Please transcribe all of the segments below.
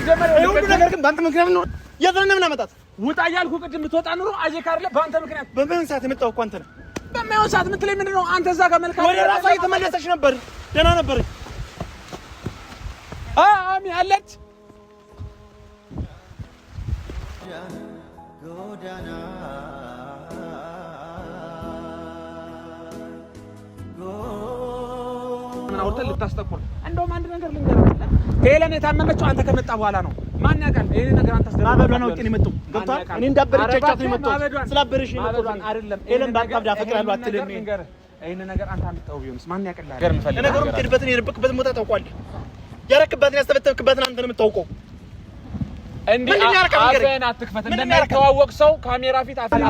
ሲጀመር ሁሉ ነገር ግን በአንተ ምክንያት ነው። የዘነ ምን አመጣት? ውጣ እያልኩ ቅድም ብትወጣ ኑሮ አጄ ካርለ በአንተ ምክንያት በምን ሰዓት የመጣው እኮ አንተ ነህ። በማይሆን ሰዓት የምትለኝ ምንድን ነው? አንተ እዛ ጋር መልካም ወደ ራሷ እየተመለሰች ነበር። ደህና ነበር። አሚ አለች ጎዳና ምን አውርተን ልታስጠቁር እንደውም አንድ ነገር ልንገርህ ሄለን የታመመችው አንተ ከመጣ በኋላ ነው ማን ያውቃል ይሄ ነገር አንተ ማበዷን አውቄ ነው የመጣው ገብቷል እኔ እንዳበረቻቻት ነው የመጣው ስላበረሽ ነው የመጣው አይደለም ሄለን ባጣብዳ ፈቅራለሁ አትልም ይሄን ነገር አንተ አምጣው ቢሆንስ ማን ያውቃል ነገር እንፈልግ ነገሩ የምትሄድበትን የርብቅበትን ቦታ ታውቃለህ ያረክባትን ያስተበተብክባትን አንተ ነው የምታውቀው እንዴ አፈን አትክፈት እንደማይተዋወቅ ሰው ካሜራ ፊት አፈን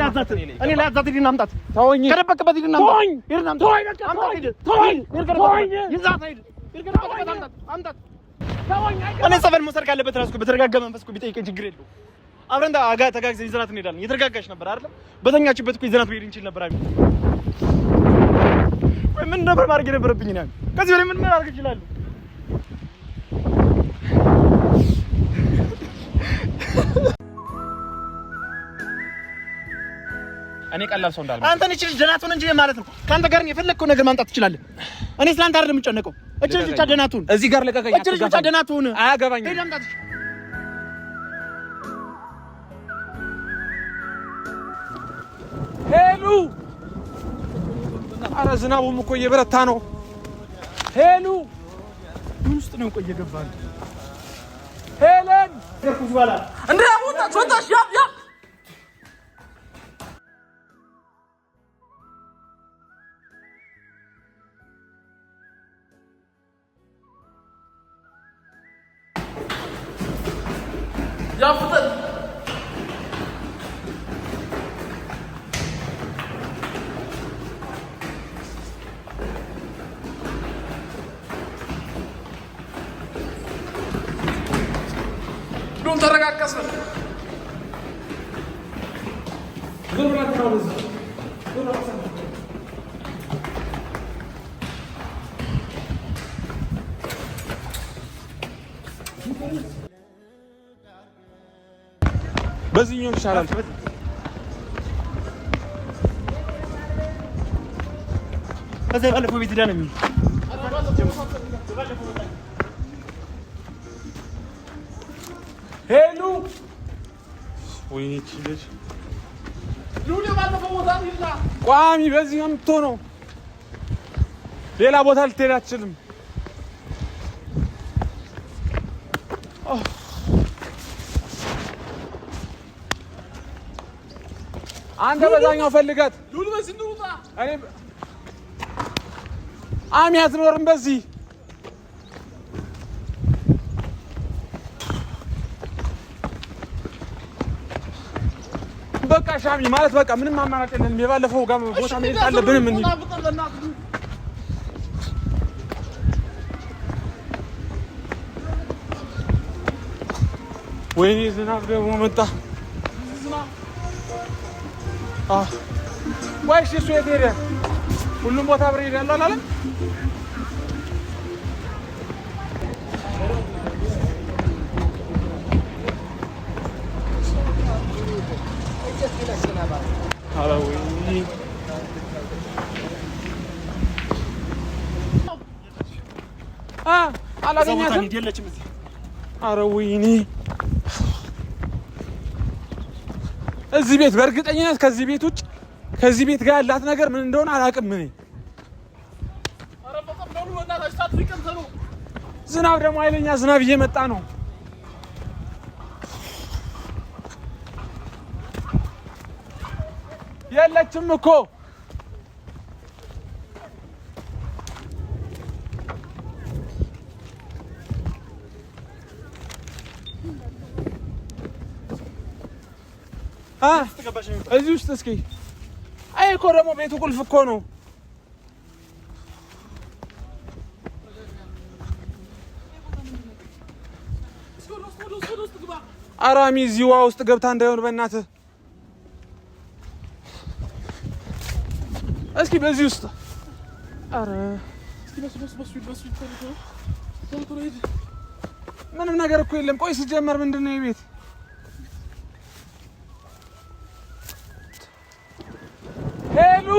እኔ ላዛት ዲና አምጣት ተወኝ ከደበቅበት ዲና ተወኝ ይርና ተወኝ ተወኝ ይዛት ሄድ ይርገረበት አምጣት እኔ ሰፈን መውሰድ ካለበት ራስኩ በተረጋጋ መንፈስ እኮ ቢጠይቀኝ ችግር የለውም አብረን ተጋግዘን ይዘናት እንሄዳለን እየተረጋጋች ነበር አይደል በተኛችበት እኮ ይዘናት መሄድ እንችል ነበር አይደል ወይ ምን ነበር ማድረግ የነበረብኝ ነው ከዚህ በላይ ምን ማድረግ እችላለሁ እኔ ቀላል ሰው እንዳልመጣ አንተ ነች ጀናቱን እንጂ ማለት ነው ካንተ ጋር የፈለከው ነገር ማምጣት ትችላለህ እኔ ስላንተ አይደለም የምጨነቀው እቺ ልጅ ብቻ ጀናቱን እዚህ ጋር ለቀቀኝ እቺ ልጅ ብቻ ጀናቱን አያገባኝም ሄድ አምጣት ሄሉ ኧረ ዝናቡም እኮ እየበረታ ነው ሄሉ ምን ውስጥ ነው ቆየ ገባል ሄለን ከኩስ በኋላ እንዴ ወጣሽ ያ ያፍጠን ዶን ተረጋጋስ በዚህኛው ይሻላል ከዛ ባለፈው ቤት ዳን የሚል ሄሉ ወይኔ ልጅ ሉሊ ባለፈው ቦታ ይላ ቋሚ በዚህ ነው የምትሆነው ሌላ ቦታ ልትሄድ አትችልም አንተ በዛኛው ፈልጋት ሉሊ በዚህ እንውጣ እኔ አሚ አትኖርም በዚህ በቃ ሻሚ ማለት በቃ ምንም አማራጭ የለንም የባለፈው ጋር ቦታ መሄድ አለብን ምን ወይኔ ዝናብ ደግሞ መጣ ወይስ እሱ የት ሄደ ሁሉም ቦታ አብሬ እሄዳለሁ አላለም አላወይ አላገኛትም ይደለችም እዚህ ኧረ ወይኔ እዚህ ቤት በእርግጠኝነት ከዚህ ቤት ውጭ ከዚህ ቤት ጋር ያላት ነገር ምን እንደሆነ አላውቅም እኔ ኧረ በጣም ደውሎ ወጣታች ታጥሪቀም ተሩ ዝናብ ደግሞ ኃይለኛ ዝናብ እየመጣ ነው የለችም እኮ እዚህ ውስጥ እስኪ አይ እኮ ደግሞ ቤቱ ቁልፍ እኮ ነው አራሚ እዚህዋ ውስጥ ገብታ እንዳይሆን በእናትህ እስኪ በዚህ ውስጥ አረ እስኪ በሱ ምንም ነገር እኮ የለም። ቆይ ሲጀመር ምንድነው የቤት ሄሉ?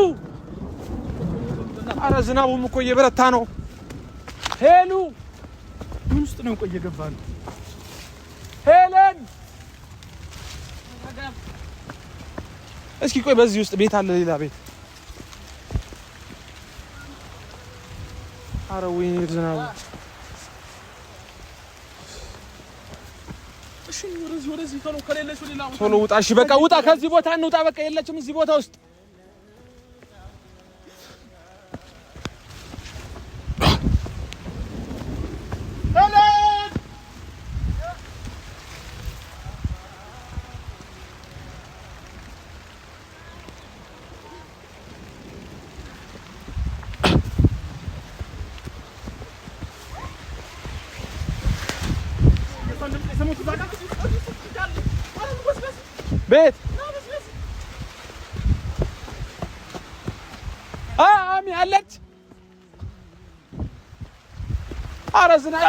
ኧረ ዝናቡም እኮ እየበረታ ነው። ሄሉ ምን ውስጥ ነው? ቆይ እየገባ ነው። ሄለን እስኪ ቆይ በዚህ ውስጥ ቤት አለ? ሌላ ቤት? ኧረ ወይኔ ዝናቡ። እሺ ወደዚህ ቶሎ ውጣ። እሺ በቃ ውጣ። ከዚህ ቦታ እንውጣ። በቃ የለችም እዚህ ቦታ ውስጥ። ቤት አሚ አለች። ኧረ ዝናብ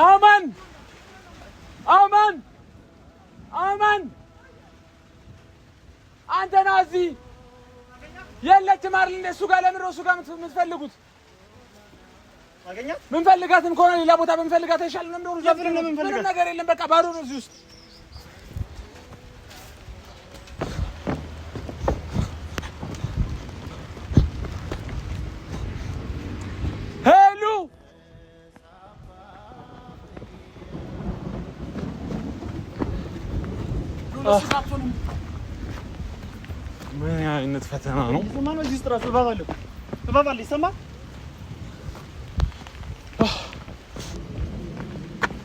አማን አማን አማን አንተ ናዚ የለችም አይደል? እሱ ጋር ለምን እሱ ጋር የምትፈልጉት አገኛት? ምን ፈልጋትም ከሆነ ሌላ ቦታ ብንፈልጋት አይሻልም? ምንም ነገር የለም። በቃ ባዶ ነው እዚህ ውስጥ። ሄሉ ምን አይነት ፈተና ነው? ማን እዚህ ውስጥ ራሱ እባብ አለ ይሰማል?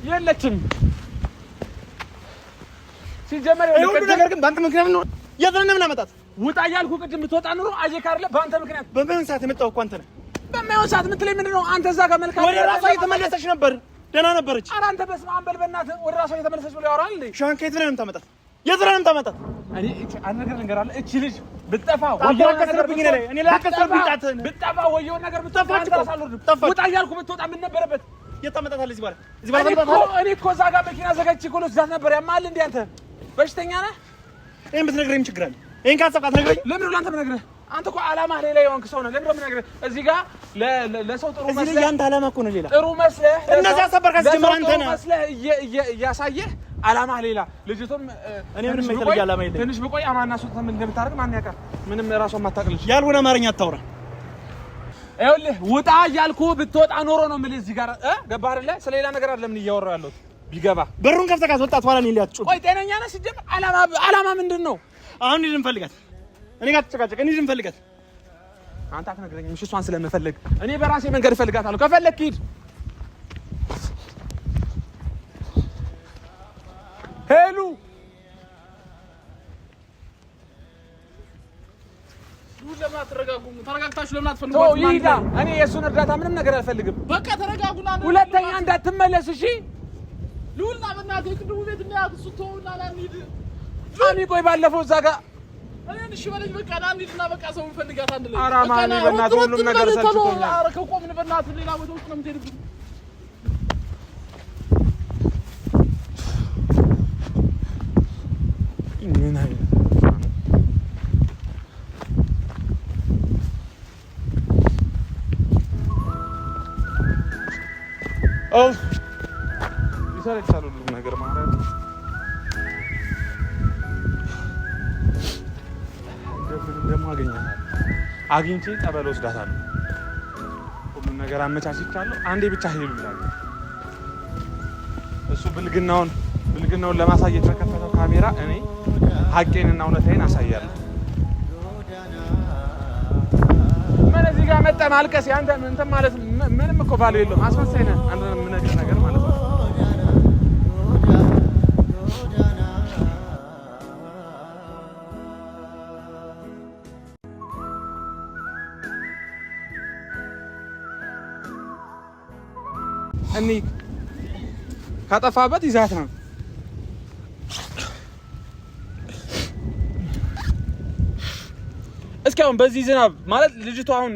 የለችም። ሲጀመር ሁሉ ነገር ግን በአንተ ምክንያት ነው። የዘነነ ምን አመጣት? ውጣ እያልኩ ቅድም ብትወጣ ኑሮ አየህ አይደለ? በአንተ ምክንያት። በምን ሰዓት የመጣው እኮ አንተ ነህ። በማይሆን ሰዓት የምትለኝ ምንድን ነው? አንተ እዛ ጋር መልካም ወደ ራሷ እየተመለሰች ነበር። ደህና ነበረች። ኧረ አንተ በስመ አብ በል በእናትህ። ወደ ራሷ እየተመለሰች ብሎ ያወራል እንዴ? ሻን ከየት ነው የምታመጣት? የት ነው የምታመጣት? እኔ አንድ ነገር ልንገርህ። እቺ ልጅ ብትጠፋ አታከሰርብኝ ነኝ እኔ ላከሰርብኝ ጣትህን ብትጠፋ ወየው ነገር ብትጠፋ ውጣ እያልኩ ብትወጣ ምን ነበረበት? የት ታመጣታለህ? እዚህ እኔ እኮ እዛ ጋር መኪና ዘጋጅቼ እኮ ነው እዛት ነበር። ያማል እንዴ አንተ በሽተኛ ነህ? ይሄን ብትነግረኝ ችግር አለ? ይሄን ካሰብካት ነግረኝ። ለምን ነው አንተ የምነግርህ? አንተ እኮ ዓላማህ ሌላ የሆንክ ሰው ነህ። ለምን ነው የምነግርህ? እዚህ ጋር ለሰው ጥሩ መስለህ እዚህ ያንተ ዓላማ እኮ ነው ሌላ። ጥሩ መስለህ እነዛ ሰበርካስ ጀመር አንተ ነህ መስለህ እያሳየህ ዓላማህ ሌላ። ልጅቱም እኔ ምንም የተለየ ዓላማ የለኝም። ትንሽ ብቆይ አማና ሱት ምን እንደምታደርግ ማን ያውቃል? ምንም ራሷን ማታቅልሽ ያልሆነ አማርኛ አታውራ። ይኸውልህ ውጣ እያልኩ ብትወጣ ኖሮ ነው የምልህ። እዚህ ጋር ገባህ አይደለ? ስለሌላ ነገር አይደለም እያወራሁ ያለሁት። ቢገባ በሩን ከፍተህ ካስወጣት በኋላ እኔን ሊያትጩ። ቆይ ጤነኛ ነህ? ሲጀምር ዓላማ ምንድን ነው? አሁን ሂድ እንፈልጋት። እኔ ጋር ተጨቃጨቅ። እኔ ሂድ እንፈልጋት። አንተ አትነግረኝም? እሺ እሷን ስለምፈልግ እኔ በራሴ መንገድ እፈልጋታለሁ። ከፈለግህ ሂድ። ሄሉ ለምን አትረጋጉም? ተረጋግታችሁ ለምን አትፈልጉም? ይሄዳ እኔ የእሱን እርዳታ ምንም ነገር አልፈልግም። በቃ ተረጋጉና ሁለተኛ እንዳትመለስ እሺ። ልውልና በእናትህ ቅድሙ ቤት እናያት እሱ ተውና ና እንሂድ። አሚ ቆይ ባለፈው እዛ ጋር እኔን እሺ በለኝ በቃ ና እንሂድና በቃ ሰው እንፈልጋት አንድ ላይ። ኧረ ማን በእናትህ ሁሉም ነገር ሰልችቶኛል። ኧረ ከቆምን በእናትህ ሌላ ቦታ ውስጥ ነው የምትሄድብን። ምን አይነት ይሰለቻል ሁሉም ነገር ማለት ነው። ደግሞ አግኝቼ ጠበል ወስዳታለሁ። ሁሉም ነገር አመቻችቻለሁ። አንዴ ብቻ ሄሉ ይላል እሱ ብልግናውን ለማሳየት በከፈተው ካሜራ እኔ ሀቄንና እውነታዬን አሳያለሁ። ምን እዚህ ጋር መጣ ማልቀስ ያንተ እንትን ማለት ምንም እኮ ባሉ የለውም። አስመሳይ ነህ አንተ ምን ነገር ማለት ነው። እኔ ካጠፋበት ይዛት ነው እስካሁን በዚህ ዝናብ ማለት ልጅቷ አሁን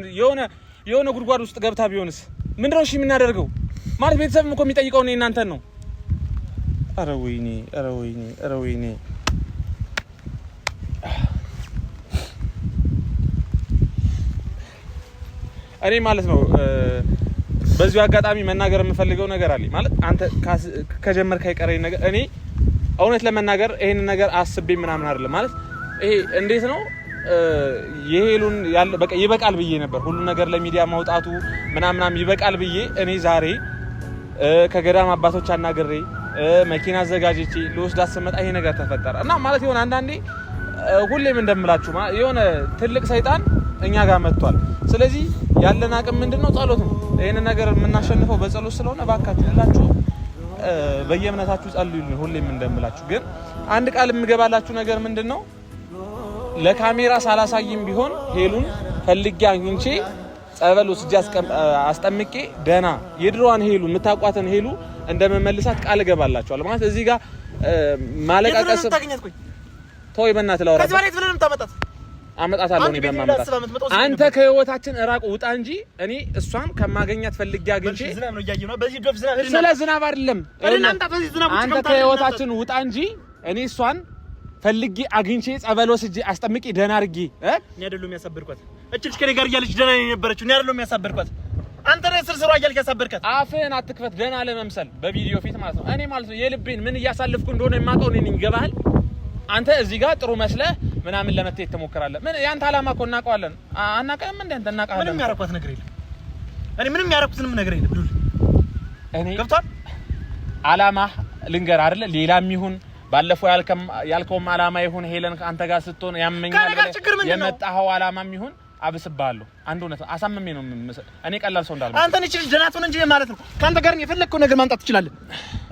የሆነ ጉድጓድ ውስጥ ገብታ ቢሆንስ ምንድነው እሺ የምናደርገው? ማለት ቤተሰብም እኮ የሚጠይቀው ነው እናንተን ነው። ኧረ ወይኔ እኔ ማለት ነው በዚሁ አጋጣሚ መናገር የምፈልገው ነገር አለ። ማለት አንተ ከጀመርከው አይቀረኝ ነገር እኔ እውነት ለመናገር ይሄን ነገር አስቤ ምናምን አይደለም። ማለት ይሄ እንዴት ነው የሄሉን ያለ በቃ ይበቃል ብዬ ነበር ሁሉ ነገር ለሚዲያ ማውጣቱ ምናምናም ይበቃል ብዬ እኔ ዛሬ ከገዳም አባቶች አናግሬ መኪና አዘጋጅቼ ልወስዳት ስመጣ ይሄ ነገር ተፈጠረ እና ማለት ይሆን አንዳንዴ ሁሌም እንደምላችሁ የሆነ ትልቅ ሰይጣን እኛ ጋር መጥቷል። ስለዚህ ያለን አቅም ምንድነው? ጸሎት ነው። ይሄን ነገር የምናሸንፈው በጸሎት ስለሆነ ባካችሁ ሁላችሁ በየእምነታችሁ ጸልዩልን። ሁሌም እንደምላችሁ ግን አንድ ቃል የምገባላችሁ ነገር ምንድነው? ለካሜራ ሳላሳይም ቢሆን ሄሉን ፈልጌ አግኝቼ ጸበል ወስጄ አስጠምቄ ደና የድሮዋን ሄሉ የምታቋተን ሄሉ እንደመመልሳት ቃል እገባላችኋለሁ። ማለት እዚህ ጋር ማለቃቀስ ተው በእናትህ ላውራ ከዚህ በላይ ብለን ተመጣጣ አመጣታለሁ እኔ በማመጣት አንተ ከህይወታችን እራቁ ውጣ እንጂ እኔ እሷን ከማገኛት ፈልጌ አግኝቼ ዝናብ ነው ያያየው ነው በዚህ ዶፍ ዝናብ ስለ ዝናብ አይደለም አንተ ከህይወታችን ውጣ እንጂ እኔ እሷን ፈልጌ አግኝቼ ጸበል ወስጄ አስጠምቄ ደና አድርጌ እኔ አይደለም ያሳበርኳት እቺ ልጅ ከኔ ጋር እያለች ደና ነው የነበረችው። እኔ አይደለም ያሳበርኳት አንተ ነህ ስርስሯ እያልክ ያሳበርካት። አፍህን አትክፈት ደና ለመምሰል በቪዲዮ ፊት ማለት ነው። እኔ ማለት ነው የልቤን ምን እያሳለፍኩ እንደሆነ የማውቀው እኔ ነኝ። ይገባሃል? አንተ እዚህ ጋር ጥሩ መስለህ ምናምን ለመተት ትሞክራለህ። ምን ያንተ አላማ እኮ እናውቀዋለን። አናውቅም እንዴ አንተ እናውቃለን። ምንም ያረኳት ነገር የለም። እኔ ምንም ያረኩትንም ነገር የለም ብሉል እኔ ገብቷል። አላማ ልንገር አይደለ ሌላም ይሁን ባለፈው ያልከውም አላማ ይሁን ሄለን አንተ ጋር ስትሆን ያመኛል የመጣኸው አላማም ይሁን አብስባለሁ። አንድ እውነት አሳምሜ ነው እኔ ቀላል ሰው እንዳልመጣ አንተ ነች ደናቱን እንጂ ማለት ነው። ካንተ ጋር የፈለከው ነገር ማምጣት ትችላለህ።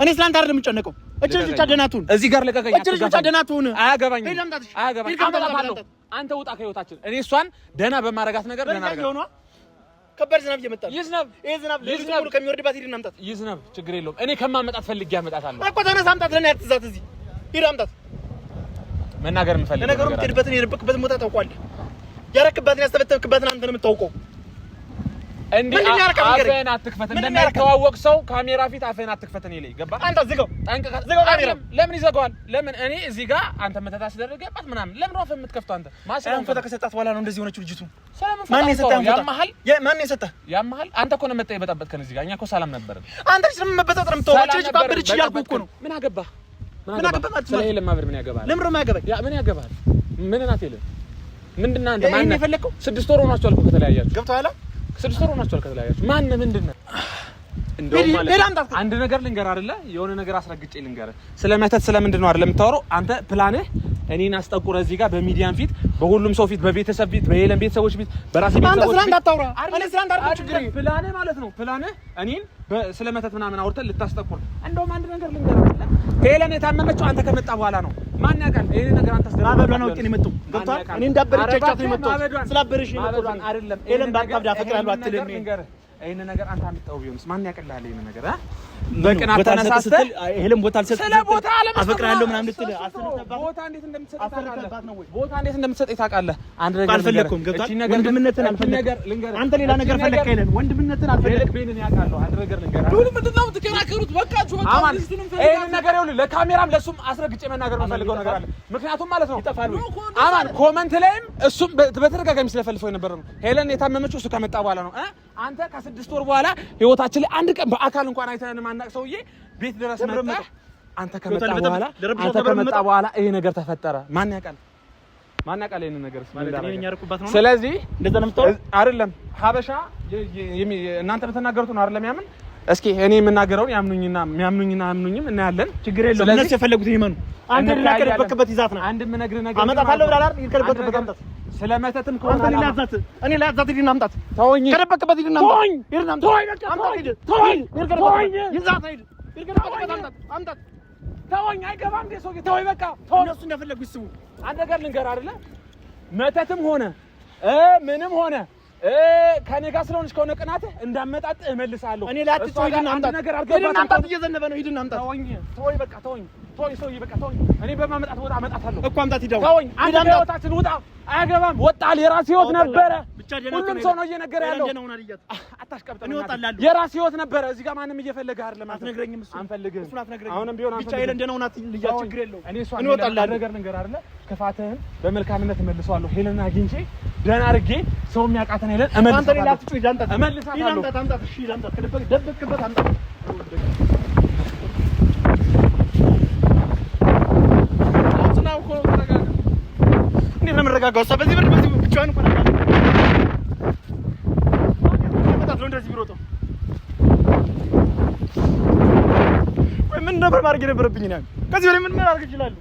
እኔ ስላንተ አይደለም የምጨነቀው። እቺ ልጅ ብቻ ደናቱን እዚህ ጋር ለቀቀኝ። እቺ ልጅ ብቻ ደናቱን አያገባኝም። አንተ ውጣ ከህይወታችን። እኔ እሷን ደና በማረጋት ነገር ደና አረጋት። ከበር ዝናብ እየመጣ ነው። ይዝናብ ለዝናብ ከሚወርድባት ሂድና አምጣት። ይዝናብ ችግር የለውም። እኔ ከማመጣት ፈልጌ አመጣታለሁ እኮ ተነሳ አምጣት። ለኔ አትዛት እዚህ ሂድ አምጣት። መናገር የምፈልገው ነገር ነገሩን ትሄድበትን የርብቅበትን ቦታ ታውቀዋለህ። ያረክባትን ያስተበተብክባትን አንተ ነው የምታውቀው። እንዴ አፈን አትክፈት። እንደማይተዋወቅ ሰው ካሜራ ፊት አፈን አትክፈት። እኔ ላይ ገባ አንተ ዝጋው ዝጋው ካሜራ ለምን ይዘጋዋል? ለምን እኔ እዚህ ጋር አንተ መተታ አስደረገባት ምናምን ለምን ነው አፈን የምትከፍተው? አንተ ማሰራን ፎቶ ከሰጣት በኋላ ነው እንደዚህ ሆነችው ልጅቱ። ማን የሰጣው ያማሃል? ማን የሰጣው ያማሃል? አንተ እኮ ነው መጣ የበጣበጥከን እዚህ ጋር። እኛ እኮ ሰላም ነበርን። አንተ ስለምን መበጣጠር የምትወጪ ልጅ ባብርች ይያልኩ እኮ ነው። ምን አገባህ? ምን አገባህ? ስለሄለ ማብር ምን ያገባል? ለምን ነው ያገባል? ያ ምን ያገባል? ምን እናት የለ ምንድነው? አንተ ማን ነው የፈለከው? 6 ወር ሆናችኋል እኮ ከተለያያችሁ። ገብቶሃል? 6 ወር ሆናችኋል ከተለያያችሁ። ማን ምንድነው? እንደው ማለት አንድ ነገር ልንገር አይደለ? የሆነ ነገር አስረግጬ ልንገር። ስለመተት ስለምንድነው አይደለ የምታወራው? አንተ ፕላንህ እኔን አስጠቁረህ እዚህ ጋር በሚዲያም ፊት በሁሉም ሰው ፊት በቤተሰብ ፊት በሄለን ቤተሰቦች ፊት በራሴ ቤተሰቦች ፊት አንተ ስለ እንዳታወራ እኔ ስለ እንዳርኩ ችግር ፕላንህ ማለት ነው። ፕላንህ እኔን ስለመተት ምናምን አውርተህ ልታስጠቁር። እንደውም አንድ ነገር ልንገር አይደለ? ሄለን የታመመችው አንተ ከመጣ በኋላ ነው። ማን ያውቃል? ይሄ ነገር አንተ አበዷን አውቄ ነው የመጣው። ገብቶሃል? እኔ እንዳበረቻቻት ነው የመጣው። ስላበረሽ ነው የመጣው አይደለም። ሄለን ባካብዳ አፈቅራለሁ አትልም። ይሄን ነገር አንተ አምጣው ቢሆንስ ማን ያቀላል? ይሄን ነገር በቅናት ተነሳስተህ ሄለን ቦታ አልሰጥም ስለ ቦታ አፈቅራለሁ ምናምን ልትል ቦታ እንዴት እንደምትሰጥ ታውቃለህ? አንድ ነገር አልፈለኩም። ገብቶሃል? ወንድምነትን አልፈለኩም። አንተ ሌላ ነገር ፈለክ ሄለን ወንድምነትን አልፈለኩም። ቤንን ያውቃለሁ። አንድ ነገር ልንገርህ። ሁሉም ምንድነው የምትከራከሩት? በቃችሁ በቃ ይሄን ነገር ይኸውልህ ለካሜራም ለሱም አስረግጬ መናገር የምፈልገው ነገር አለ። ምክንያቱም ማለት ነው አማን ኮመንት ላይም እሱም በተደጋጋሚ ስለፈልፈው የነበረ ነው። ሄለን የታመመችው እሱ ከመጣ በኋላ ነው። አንተ ከ6 ወር በኋላ ህይወታችን ላይ አንድ ቀን በአካል እንኳን አይተን ማናቅ ሰውዬ ቤት ድረስ መጣ። አንተ ከመጣ በኋላ ይሄ ነገር ተፈጠረ። ማን ያውቃል ይሄን ነገር? ስለዚህ እንደዛ ነው የምታወራው አይደለም? ሀበሻ እናንተ በተናገሩት ነው አይደለም ያምን። እስኪ እኔ የምናገረውን ያምኑኝና ያምኑኝም እናያለን። ችግር የለውም። እነሱ የፈለጉት ይመኑ። አንተ ልናከርበክበት ይዛት ነው። አንድ ምን ነግርህ ነገር አመጣታለሁ ብለህ አይደል? ይከርበክበት አምጣት ስለመተትም ከሆነ እኔ ላዛት ሂድና አምጣት። ተወኝ። ከደበቅበት ሂድና አምጣት። ተወኝ። ሂድና አምጣት። ተወኝ። በቃ ተወኝ። ተወኝ። ይዛት ሂድ። አምጣት። ተወኝ። አይገባም እንደ ሰው ተወኝ። በቃ ተወኝ። እነሱ እንደፈለጉ ይስቡ። አንድ ነገር ልንገርህ አይደለ? መተትም ሆነ ምንም ሆነ ከኔ ጋር ስለሆነች ከሆነ ቅናትህ እንዳመጣጥ እመልሳለሁ። እኔ ላትተው ሂድና አምጣት። ነገር አምጣት። እየዘነበ ነው። ሂድና አምጣት። ተወኝ። በቃ ተወኝ። ሰውዬ በቃ ተወኝ። እኔ በማመጣት ወጣ አመጣታለሁ እኮ አምጣት። ሂደው ተወኝ። አንተ ህይወታችን ውጣ። አያገባም። ወጣል። የራስ ህይወት ነበረ። ሁሉም ሰው ነው እየነገረ ያለው። አታሽቀብጥ። እኔ እወጣለሁ። የራስ ህይወት ነበረ። እዚህ ጋር ማንም እየፈለገ አይደለም። አትነግረኝም። እሱ አንፈልግም። እሱን አትነግረኝም። አሁንም ቢሆን ብቻ ይለ እንደነውና ልያ ችግር የለውም። እኔ እወጣለሁ። ነገር ልንገር አይደለ? ክፋትህን በመልካምነት እመልሰዋለሁ። ሄለን አግኝቼ ደህና አድርጌ ሰው የሚያውቃትን ሄለን እመልሳታለሁ። አንተ ሌላ አትጩህ። ዳንጣት እመልሳታለሁ። ዳንጣት እሺ፣ ዳንጣት ደብቅበት። አንተ እንዴት ነው የምረጋጋው? እሷ በዚህ ብቻዋን እንኳን ነው እንደዚህ ቢሮጠው። ወይ ምን ነበር ማድረግ የነበረብኝ? እኔ ከዚህ በላይ ምን ማድረግ እችላለሁ?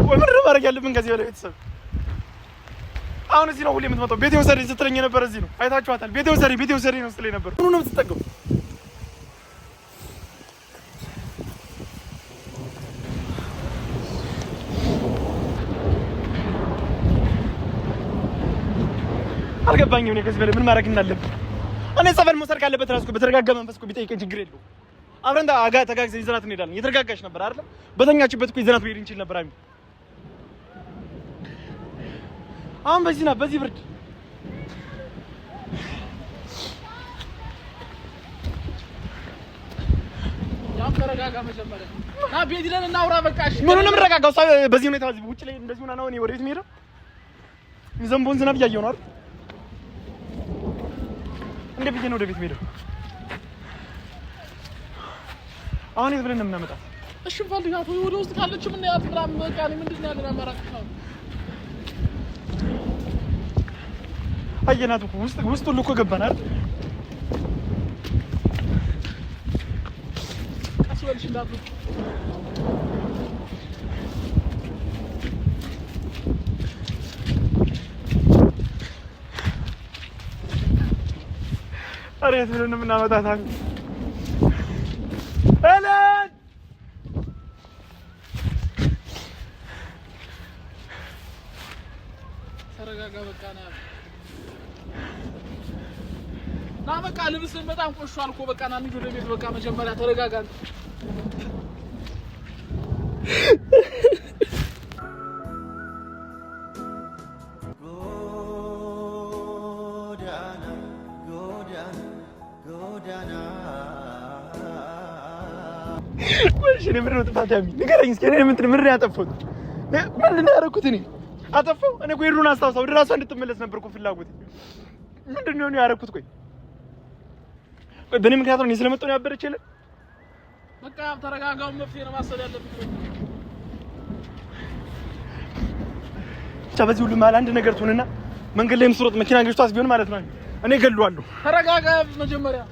ወይ ምን ማድረግ ያለብን ከዚህ በላይ? ቤተሰብ አሁን እዚህ ነው ሁሌ የምትመጣው። ቤቴ ወሰደኝ ስትለኝ ነበር። እዚህ ነው አይታችኋታል። ቤቴ ወሰደኝ ነው ስትለኝ ነበር። ምኑ ነው የምትጠቀው? አልገባኝም። እኔ ከዚህ በላይ ምን ማድረግ እንዳለብኝ እኔ ጸበል መውሰድ ካለበት ራስኩ በተረጋጋ መንፈስ እኮ ቢጠይቀኝ ችግር የለውም። አብረን ተጋግዘን ይዘናት እንሄዳለን። እየተረጋጋች ነበር አይደል? በተኛችበት እኮ ይዘናት መሄድ እንችል ነበር። አሁን በዚህ ብርድ ያው ተረጋጋ። መጀመሪያ ና ቤት ይለን እናውራ። በቃ እሺ። ምኑን ነው የምረጋጋው? በዚህ ሁኔታ ውጭ ላይ እንደዚህ ሆና ነው እኔ ወደ ቤት የምሄደው? ዘንቦን ዝናብ እያየሁ ነው አይደል? እንደ ብዬሽ ነው ወደ ቤት የምሄደው? አሁን የት ብለን ነው የምናመጣት? እሺ ፈልጋት ወይ ወደ ውስጥ ካለች ምን ያት ምናምን በቃ እኔ ምንድን ነው ያለን አማራጭ ነው? አየናት እኮ ውስጥ ሁሉ እኮ ገባን አይደል? ቀስ በልሽ እንዳትሉት። ኧረ የት ብለን ነው የምናመጣት? ሄለን ተረጋጋ። በቃ ና በቃ ልብስን በጣም ቆሽሿል እኮ። በቃ ና እንሂድ ወደ ቤት። በቃ መጀመሪያ ተረጋጋ። ወይሽ እኔ ምንድን ነው ጥፋት ያሚ ንገረኝ እስኪ። እኔ ምንድን ነው ያጠፋሁት? ምንድን ነው ያደረኩት? እኔ አጠፋሁ? እኔ እኮ ሄዱን አስታውሳ ወደ ራሷ እንድትመለስ ነበር እኮ ፍላጎቴ። ምንድን ነው ያደረኩት? ቆይ በእኔ ምክንያት ነው እኔ ስለመጣሁ ነው ያበረች የለም። በቃ ተረጋጋው። መፍትሄ ነው ማሰብ ያለብን። ብቻ በዚህ ሁሉ መሀል አንድ ነገር ትሆንና መንገድ ላይ ምስሮጥ መኪና ገጭቷት ቢሆን ማለት ነው እኔ እገለዋለሁ። ተረጋጋ መጀመሪያ።